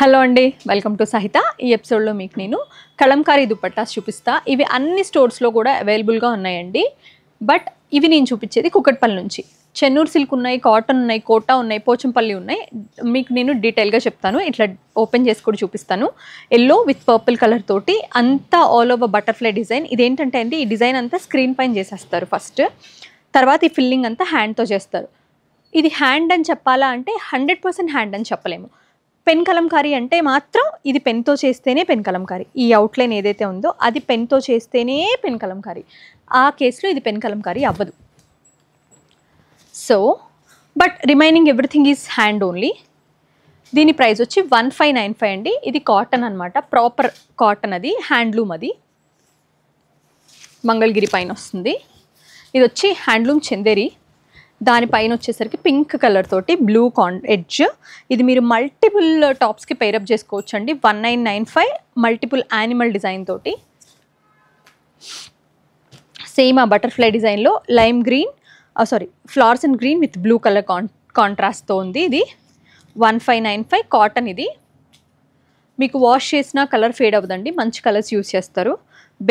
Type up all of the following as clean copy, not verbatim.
Hello అండి, welcome to సహిత. ఈ ఎపిసోడ్లో మీకు నేను కలంకారీ దుపట్టాస్ చూపిస్తా. ఇవి అన్ని స్టోర్స్లో కూడా అవైలబుల్గా ఉన్నాయండి. బట్ ఇవి నేను చూపించేది కుకట్పల్లి నుంచి. చెన్నూరు సిల్క్ ఉన్నాయి, కాటన్ ఉన్నాయి, కోటా ఉన్నాయి, పోచంపల్లి ఉన్నాయి. మీకు నేను డీటెయిల్గా చెప్తాను. ఇట్లా ఓపెన్ చేసి కూడా చూపిస్తాను. ఎల్లో విత్ పర్పుల్ కలర్ తోటి అంతా ఆల్ ఓవర్ బటర్ఫ్లై డిజైన్. ఇదేంటంటే అండి, ఈ డిజైన్ అంతా స్క్రీన్ పైన చేసేస్తారు ఫస్ట్. తర్వాత ఈ ఫిల్లింగ్ అంతా హ్యాండ్తో చేస్తారు. ఇది హ్యాండ్ అని చెప్పాలా అంటే 100% హ్యాండ్ అని చెప్పలేము. పెన్ కలంకారీ అంటే మాత్రం ఇది పెన్తో చేస్తేనే పెన్ కలంకారీ. ఈ అవుట్లైన్ ఏదైతే ఉందో అది పెన్తో చేస్తేనే పెన్ కలంకారీ. ఆ కేసులో ఇది పెన్ కలంకారీ అవ్వదు. So but remaining everything is hand only. దీని ప్రైస్ వచ్చి 1595 అండి. ఇది కాటన్ అనమాట, ప్రాపర్ కాటన్. అది హ్యాండ్లూమ్, అది మంగళగిరి పైన వస్తుంది. ఇది వచ్చి హ్యాండ్లూమ్ చందేరి. దానిపైన వచ్చేసరికి పింక్ కలర్ తోటి బ్లూ ఎడ్జ్. ఇది మీరు మల్టిపుల్ టాప్స్కి పేరప్ చేసుకోవచ్చు అండి. 1995 మల్టిపుల్ యానిమల్ డిజైన్ తోటి. సేమ్ ఆ బటర్ఫ్లై డిజైన్లో lime green, flowers and green with blue colour కాంట్రాస్ట్తో ఉంది. ఇది 1595 కాటన్. ఇది మీకు వాష్ చేసిన కలర్ ఫేడ్ అవ్వదండి, మంచి కలర్స్ యూస్ చేస్తారు.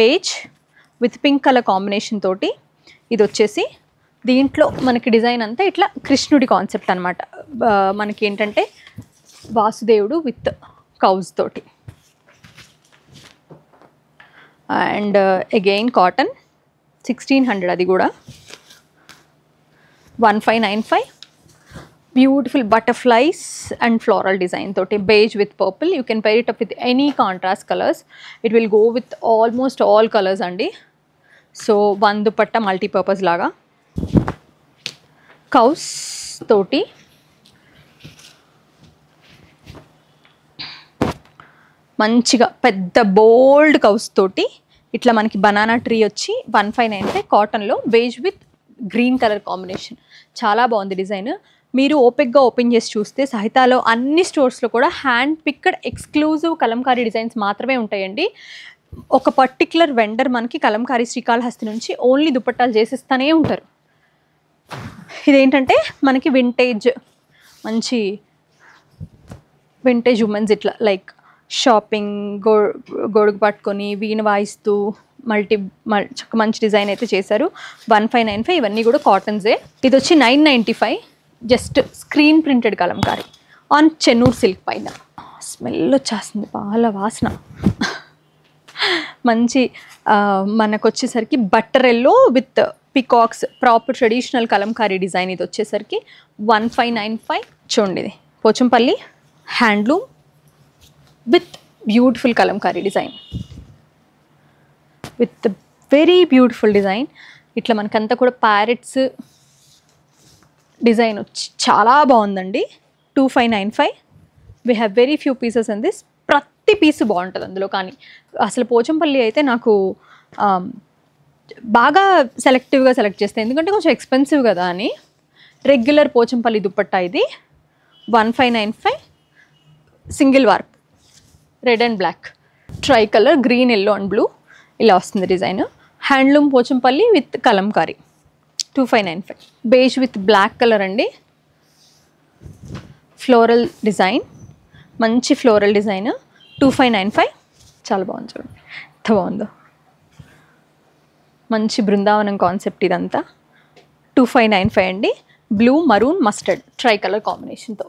Beige with pink colour combination తోటి. ఇది వచ్చేసి దీంట్లో మనకి డిజైన్ అంతా ఇట్లా కృష్ణుడి కాన్సెప్ట్ అనమాట. మనకి ఏంటంటే వాసుదేవుడు విత్ కౌస్ తోటి. అండ్ అగైన్ కాటన్ 1600, అది కూడా 1595. Beautiful butterflies and floral design తోటి. Beige with purple. You can pair it up with any contrast colours. It will go with almost all colours అండి. సో వన్ దుపట్టా మల్టీపర్పస్ లాగా. Cows తోటి మంచిగా పెద్ద బోల్డ్ cows తోటి ఇట్లా మనకి బనానా ట్రీ వచ్చి 1595 కాటన్లో beige with green colour combination. చాలా బాగుంది డిజైన్. మీరు ఓపిక్గా ఓపెన్ చేసి చూస్తే సహితాలో అన్ని స్టోర్స్లో కూడా hand picked exclusive Kalamkari designs మాత్రమే ఉంటాయండి. ఒక పర్టిక్యులర్ వెండర్ మనకి కలంకారీ శ్రీకాళహస్తి నుంచి ఓన్లీ దుపట్టాలు చేసిస్తూనే ఉంటారు. ఇదేంటంటే మనకి వింటేజ్, మంచి వింటేజ్ ఉమెన్స్ ఇట్లా లైక్ షాపింగ్ గొడుగు పట్టుకొని వీణ వాయిస్తూ మంచి డిజైన్ అయితే చేశారు. 1595. ఇవన్నీ కూడా కాటన్సే. ఇది వచ్చి 995. Just screen printed Kalamkari on Chennur silk పైన. స్మెల్ వచ్చేస్తుంది, పాల వాసన. మంచి మనకు వచ్చేసరికి butter yellow with peacocks, proper traditional Kalamkari design. ఇది వచ్చేసరికి 1595. చూడండి, ఇది Pochampally handloom with beautiful Kalamkari design, with very beautiful design. ఇట్లా మనకంతా కూడా ప్యారెట్స్ డిజైన్ వచ్చి చాలా బాగుందండి. 2595. We have very few pieces in this. ప్రతి పీసు బాగుంటుంది అందులో. కానీ అసలు పోచంపల్లి అయితే నాకు బాగా సెలెక్టివ్గా సెలెక్ట్ చేస్తాను, ఎందుకంటే కొంచెం ఎక్స్పెన్సివ్ కదా అని. రెగ్యులర్ పోచంపల్లి దుపట్టా ఇది 1595. Single warp, red and black, tricolour, green, yellow and blue ఇలా వస్తుంది design. Handloom Pochampally with Kalamkari 2595. Beige with black colour అండి. ఫ్లోరల్ డిజైన్, మంచి ఫ్లోరల్ డిజైన్. 2595. చాలా బాగుంది, చూడండి ఎంత బాగుందో. మంచి బృందావనం కాన్సెప్ట్ ఇదంతా. 2595 అండి. Blue, maroon, mustard tri colour కాంబినేషన్తో.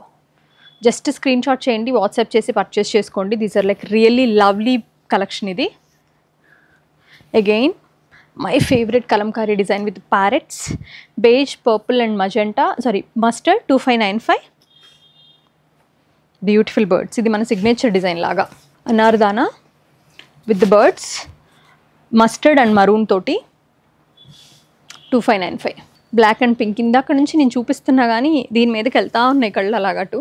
జస్ట్ స్క్రీన్ షాట్ చేయండి, వాట్సాప్ చేసి పర్చేస్ చేసుకోండి. These are like really lovely collection ఇది. Again my favourite kalamkari design with parrots, beige, purple and magenta, mustard. 2595. Beautiful birds. ఇది మన సిగ్నేచర్ డిజైన్ లాగా. Anardana with birds, mustard and maroon తోటి. 2595. Black and pink. ఇందాక నుంచి నేను చూపిస్తున్నా కానీ దీని మీదకి వెళ్తా ఉన్నాయి కళ్ళు అలాగటు,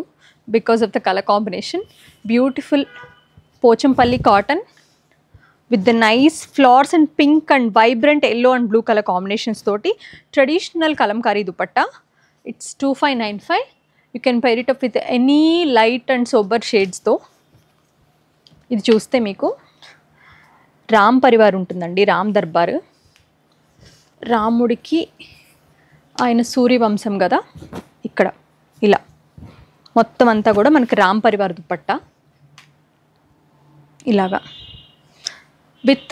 because of the colour combination. Beautiful Pochampally cotton with the nice flowers and pink and vibrant yellow and blue colour combinations తోటి traditional kalamkari dupatta. It's 2595. You can pair it up with any light and sober షేడ్స్తో. ఇది చూస్తే మీకు రామ్ పరివార్ ఉంటుందండి, రామ్ దర్బార్. రాముడికి ఆయన సూర్యవంశం కదా, ఇక్కడ ఇలా మొత్తం అంతా కూడా మనకి రామ్ పరివార్ దుపట్టా. ఇలాగా with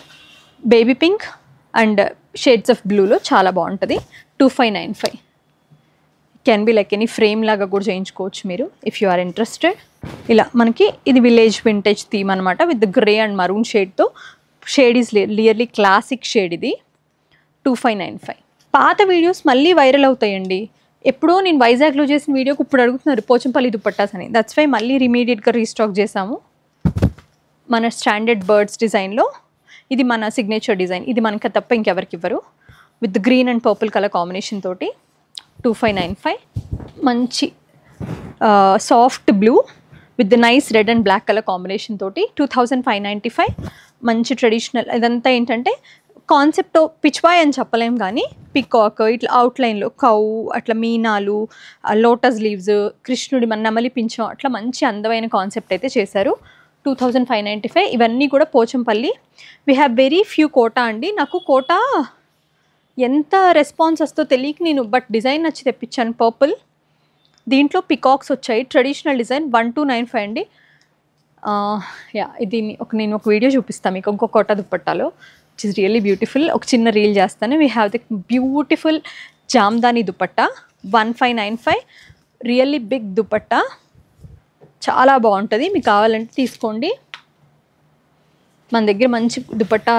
baby pink and shades of బ్లూలో చాలా బాగుంటుంది. 2595. Can be like any frame లాగా కూడా చేయించుకోవచ్చు మీరు ఇఫ్ యు ఆర్ ఇంట్రెస్టెడ్. ఇలా మనకి ఇది విలేజ్ వింటేజ్ థీమ్ అనమాట విత్ గ్రే అండ్ మరూన్ షేడ్తో. Shade is really classic shade ఇది. 2595. పాత వీడియోస్ మళ్ళీ వైరల్ అవుతాయండి. ఎప్పుడో నేను వైజాగ్లో చేసిన వీడియోకి ఇప్పుడు అడుగుతున్నారు పోచంపల్లి దుపట్టాస్ అని. దట్స్ వై మళ్ళీ ఇమీడియట్గా రీస్టాక్ చేసాము. మన స్టాండర్డ్ బర్డ్స్ డిజైన్లో ఇది మన సిగ్నేచర్ డిజైన్. ఇది మనకి తప్ప ఇంకెవరికి ఇవ్వరు. With green and purple colour combination తోటి. 2595. మంచి soft blue with nice red and black colour combination తోటి. 2595. మంచి ట్రెడిషనల్. ఇదంతా ఏంటంటే కాన్సెప్ట్ పిచ్వాయ్ అని చెప్పలేం కానీ పికాక్ ఇట్లా అవుట్లైన్లో కౌ అట్లా మీనాలు లోటస్ లీవ్స్ కృష్ణుడి మన నెమలి పింఛం అట్లా మంచి అందమైన కాన్సెప్ట్ అయితే చేశారు. 2595. ఇవన్నీ కూడా Pochampally. We have very few quota అండి. నాకు కోటా ఎంత రెస్పాన్స్ వస్తుందో తెలియక నేను బట్ డిజైన్ నచ్చి తెప్పించాను. పర్పుల్ దీంట్లో పికాక్స్ వచ్చాయి. Traditional design. 1295 అండి. యా ఇది నేను ఒక వీడియో చూపిస్తాను మీకు ఇంకో కోటా దుపట్టాలో విచ్ ఇస్ రియల్లీ బ్యూటిఫుల్. ఒక చిన్న రీల్ చేస్తాను. We have the beautiful Jamdani dupatta. 1595. Really big dupatta. చాలా బాగుంటుంది. మీకు కావాలంటే తీసుకోండి. మన దగ్గర మంచి దుపట్టా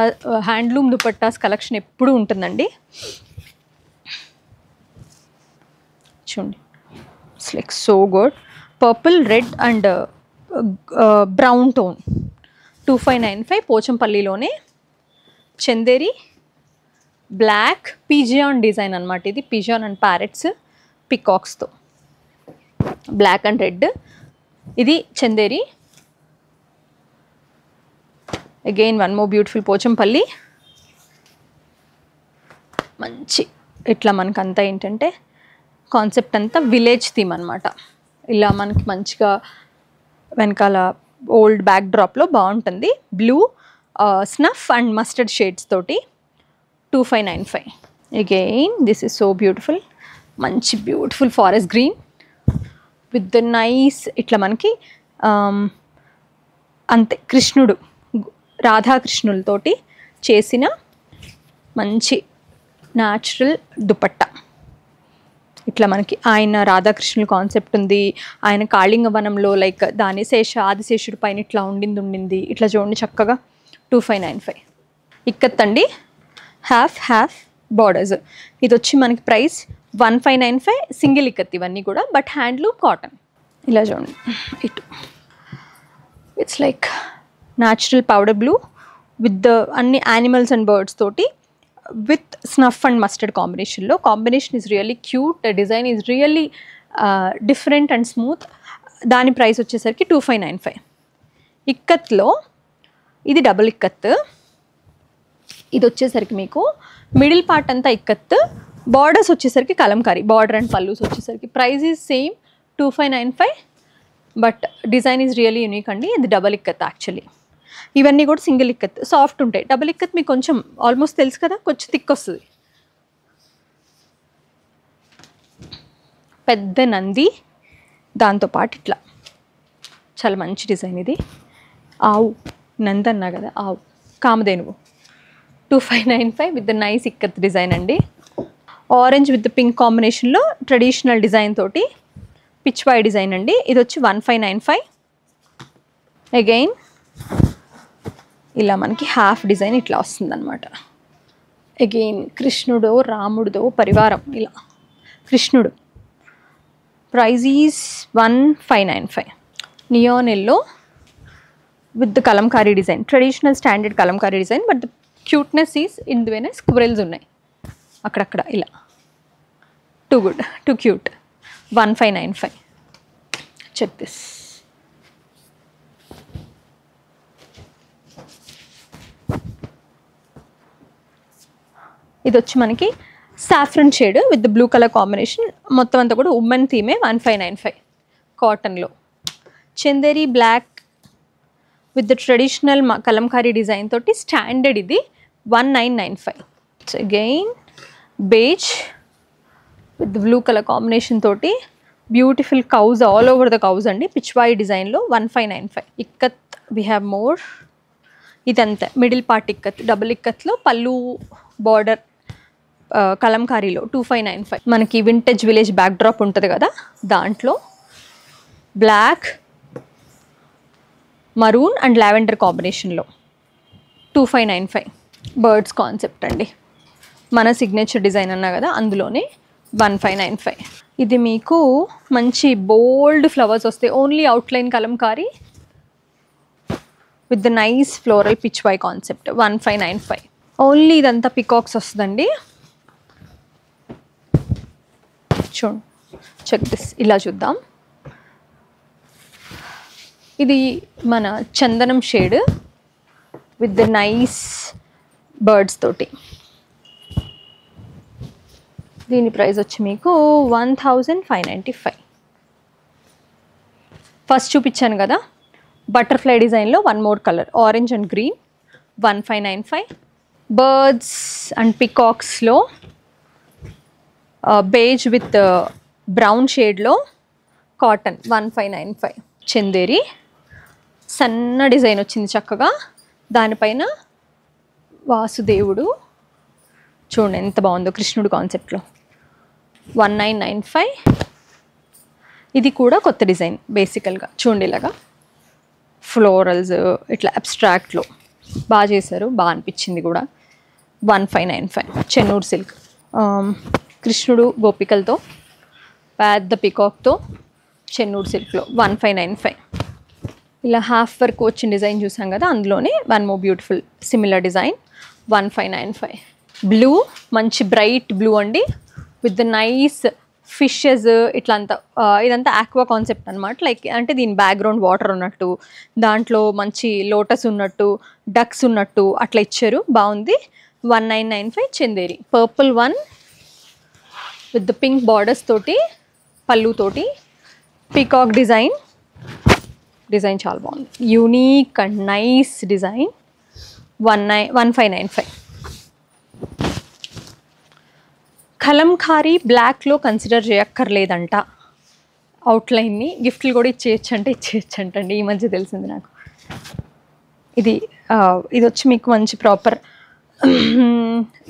హ్యాండ్లూమ్ దుపట్టాస్ కలెక్షన్ ఎప్పుడూ ఉంటుందండి. చూడండి it's like so good. Purple red and brown tone. 2595. పోచంపల్లిలోనే చందేరి బ్లాక్ పిజియాన్ డిజైన్ అనమాట. ఇది పిజియాన్ అండ్ ప్యారెట్స్ పికాక్స్తో బ్లాక్ అండ్ రెడ్. ఇది Chanderi. Again one more beautiful Pochampally. మంచి ఇట్లా మనకంతా ఏంటంటే కాన్సెప్ట్ అంతా విలేజ్ థీమ్ అనమాట. ఇలా మనకి మంచిగా వెనకాల ఓల్డ్ బ్యాక్ డ్రాప్లో బాగుంటుంది. Blue snuff and mustard shades తోటి. 2595. Again this is so beautiful. మంచి beautiful forest green with the nice ఇట్లా మనకి అంతే కృష్ణుడు రాధాకృష్ణులతోటి చేసిన మంచి న్యాచురల్ దుపట్టా. ఇట్లా మనకి ఆయన రాధాకృష్ణుల కాన్సెప్ట్ ఉంది. ఆయన కాళింగవనంలో లైక్ దాని ఆదిశేషుడి పైన ఇట్లా ఉండింది. ఇట్లా చూడండి చక్కగా. 2595. ఇక్కత్ అండి. Half borders. ఇది వచ్చి మనకి ప్రైస్ 1595. సింగిల్ ఇక్కత్ ఇవన్నీ కూడా బట్ హ్యాండ్లూమ్ కాటన్. ఇలా చూడండి ఇటు it's like natural powder blue with అన్ని యానిమల్స్ అండ్ బర్డ్స్ తోటి విత్ స్నఫ్ అండ్ మస్టర్డ్ కాంబినేషన్లో. Combination is really cute. Design is really different and smooth. దాని ప్రైస్ వచ్చేసరికి 2595. ఇక్కత్లో ఇది డబుల్ ఇక్కత్. ఇది వచ్చేసరికి మీకు మిడిల్ పార్ట్ అంతా ఇక్కత్. బార్డర్స్ వచ్చేసరికి కలంకారీ బార్డర్ అండ్ పల్లూస్ వచ్చేసరికి. Price is same 2595 but design is really unique అండి. ఇది డబల్ ఇక్కత్ యాక్చువల్లీ. ఇవన్నీ కూడా సింగిల్ ఇక్కత్ సాఫ్ట్ ఉంటాయి. డబుల్ ఇక్కత్ మీకు కొంచెం ఆల్మోస్ట్ తెలుసు కదా కొంచెం థిక్ వస్తుంది. పెద్ద నంది దాంతోపాటు ఇట్లా చాలా మంచి డిజైన్. ఇది ఆవు నంది అన్నా కదా ఆవు కామధేనువు. 2595 with the nice ikat design అండి. ఆరెంజ్ విత్ పింక్ కాంబినేషన్లో ట్రెడిషనల్ డిజైన్ తోటి పిచ్వాయ్ డిజైన్ అండి. ఇది వచ్చి 1595. అగైన్ ఇలా మనకి హాఫ్ డిజైన్ ఇట్లా వస్తుంది అనమాట. అగైన్ కృష్ణుడో రాముడిదో పరివారం ఇలా కృష్ణుడు. Price is 1595. Neon yellow with the Kalamkari design. Traditional standard Kalamkari design but the cuteness is ఇందువైనా స్క్విరెల్స్ ఉన్నాయి అక్కడక్కడ ఇలా. Too good too cute. 1595. Check this. ఇది వచ్చి మనకి saffron shade with blue colour combination. మొత్తం అంతా కూడా ఉమెన్ థీమే. 1595 కాటన్లో. Chanderi black with the traditional Kalamkari design తోటి స్టాండర్డ్. ఇది 1995. Again beige with blue colour combination తోటి beautiful cows all over the కౌజ్ అండి. పిచ్వాయి డిజైన్లో 1595. ఇక్కత్ వీ హ్యావ్ మోర్ ఇదంతా మిడిల్ పార్ట్ ఇక్కత్, డబుల్ ఇక్కత్లో పళ్ళు బార్డర్ కలంకారీలో 2595. మనకి వింటేజ్ విలేజ్ బ్యాక్ డ్రాప్ ఉంటుంది కదా, దాంట్లో బ్లాక్, మరూన్ అండ్ లావెండర్ కాంబినేషన్లో 2595. బర్డ్స్ కాన్సెప్ట్ అండి, మన సిగ్నేచర్ డిజైన్ అన్నా కదా, అందులోనే 1595. ఇది మీకు మంచి బోల్డ్ ఫ్లవర్స్ వస్తాయి, only outline kalamkari with the nice floral pitch why concept, 1595. Only ఇదంతా పికాక్స్ వస్తుందండి. చూడండి, చెక్ దిస్, ఇలా చూద్దాం. ఇది మన చందనం shade with the nice birds తోటి. దీని ప్రైస్ వచ్చి మీకు 1595. ఫస్ట్ చూపించాను కదా బటర్ఫ్లై డిజైన్లో one more colour, orange and green, 1595. Birds and పికాక్స్లో బేజ్ విత్ బ్రౌన్ షేడ్లో కాటన్, 1595. చందేరి సన్న డిజైన్ వచ్చింది చక్కగా, దానిపైన వాసుదేవుడు చూడండి ఎంత బాగుందో, కృష్ణుడు కాన్సెప్ట్లో, 1995. ఇది కూడా కొత్త డిజైన్ బేసికల్గా, చూడండి ఇలాగా ఫ్లోరల్స్ ఇట్లా అబ్స్ట్రాక్ట్లో బాగా చేశారు, బాగా అనిపించింది కూడా, 1595. చెన్నూరు సిల్క్, కృష్ణుడు గోపికలతో పెద్ద పికాక్తో చెన్నూరు సిల్క్లో 1595. ఇలా హాఫ్ వర్క్ వచ్చిన డిజైన్ చూసాం కదా, అందులోనే one more beautiful similar design, 1595. Blue, మంచి బ్రైట్ బ్లూ అండి, విత్ ద నైస్ ఫిషెస్ ఇట్లా అంతా, ఇదంతా ఆక్వా కాన్సెప్ట్ అనమాట. లైక్ అంటే దీని బ్యాక్గ్రౌండ్ వాటర్ ఉన్నట్టు, దాంట్లో మంచి లోటస్ ఉన్నట్టు, డక్స్ ఉన్నట్టు అట్లా ఇచ్చారు, బాగుంది, 1995. Chanderi purple one with the pink borders తోటి, పళ్ళు తోటి, పీకాక్ డిజైన్ చాలా బాగుంది, unique and nice design, 1595. Kalamkari బ్లాక్లో కన్సిడర్ చేయక్కర్లేదంట, అవుట్లైన్ని గిఫ్ట్లు కూడా ఇచ్చేయచ్చండి, ఈ మధ్య తెలిసింది నాకు. ఇది వచ్చి మీకు మంచి proper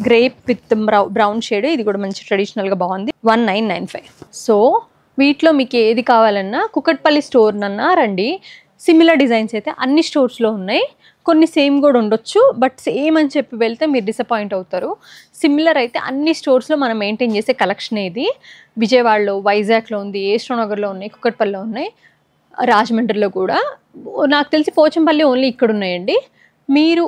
grape with brown shade, ఇది కూడా మంచి ట్రెడిషనల్గా బాగుంది, 1995. సో వీటిలో మీకు ఏది కావాలన్నా కుకట్పల్లి స్టోర్ నన్నా రండి. సిమిలర్ డిజైన్స్ అయితే అన్ని స్టోర్స్లో ఉన్నాయి, కొన్ని సేమ్ కూడా ఉండొచ్చు, బట్ సేమ్ అని చెప్పి వెళ్తే మీరు డిసప్పాయింట్ అవుతారు. సిమిలర్ అయితే అన్ని స్టోర్స్లో మనం మెయింటైన్ చేసే కలెక్షన్ ఇది. విజయవాడలో, వైజాగ్లో ఉంది, ఏస్ట్రోనగర్లో ఉన్నాయి, కుకట్పల్లిలో ఉన్నాయి, రాజమండ్రిలో కూడా, నాకు తెలిసి పోచంపల్లి ఓన్లీ ఇక్కడ ఉన్నాయండి. మీరు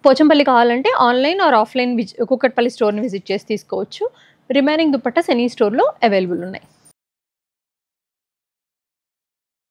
పోచంపల్లి కావాలంటే ఆన్లైన్ ఆర్ ఆఫ్లైన్ కుకట్పల్లి స్టోర్ని విజిట్ చేసి తీసుకోవచ్చు. రిమైనింగ్ దుపట్టాస్ ఎనీ స్టోర్లో అవైలబుల్ ఉన్నాయి.